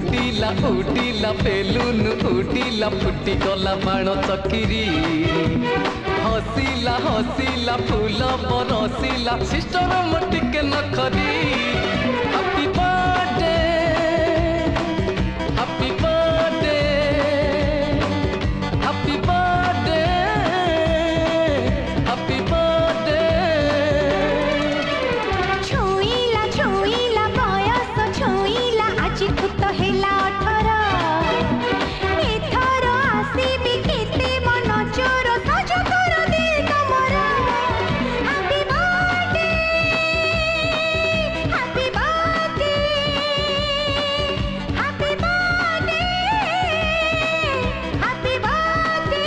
उड़ीला balloon उड़ीला फुटी गला बाण चकिरी हसीला हसीला फूल बरसीला सिस्टर मोटिके नखरी happy birthday happy birthday happy birthday happy birthday छुईला छुईला बयस छुईला आज खुत हेला 18 एथर आसीबी केते मन चोर सज कर दे तमरा happy birthday happy birthday happy birthday happy birthday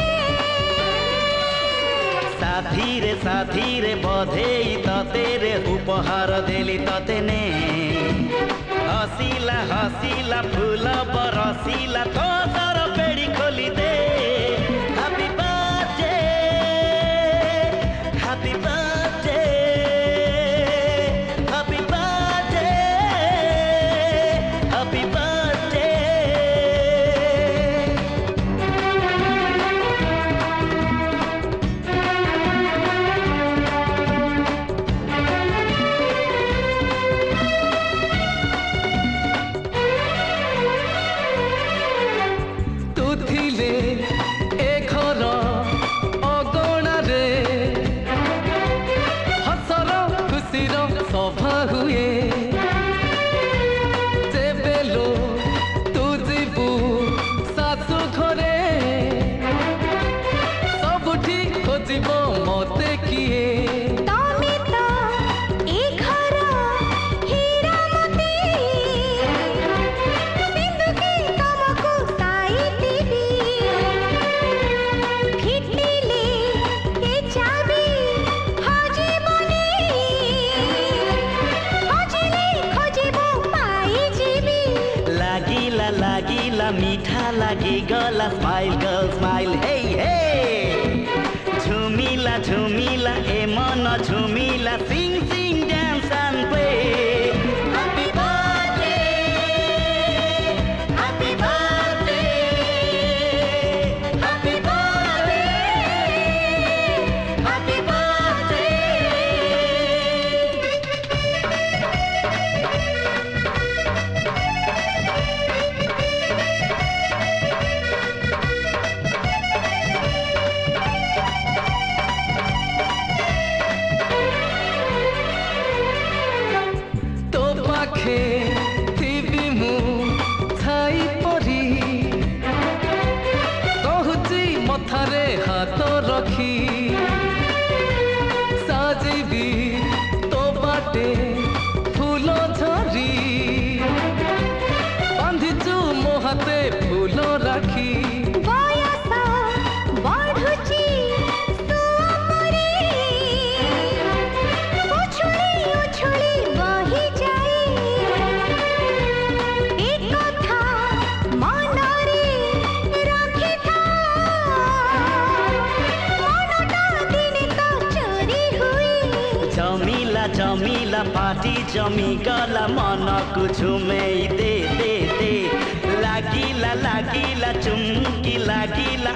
साथी रे बधेई तते रे उपहार देली तते ने हसीला हसीला फूल बरसीला तोर पेड़ी खोली दे happy birthday happy birthday happy birthday happy birthday सभा हुए जेबेलो तू जीबू सासु घरे सबुठी खोजिब मते किए तमे तो ए घर हीरा मोती बिंदुकी तमको साई देबी फिटिले ए चाबी हजीबनी लागिला मीठा लागी गला smile girl smile hey hey झुमिला झुमिला ए मन झुमिला sing sing dance and play happy birthday happy birthday happy birthday happy birthday थी मु छाई परी कहूची मथारे हाथ रखी साजिबी तो बाटे फूल झरी बांधिचु मो हाथे फूल राखी बयस बढ़ुची सुअमरी उछुली उछुली बही जाई एक कथा मनरे रखी था मनटा दिने तो चोरी हुई जमीला पार्टी जमी गला मन को झुमेई दे दे दे लागिला चुमकी लागिला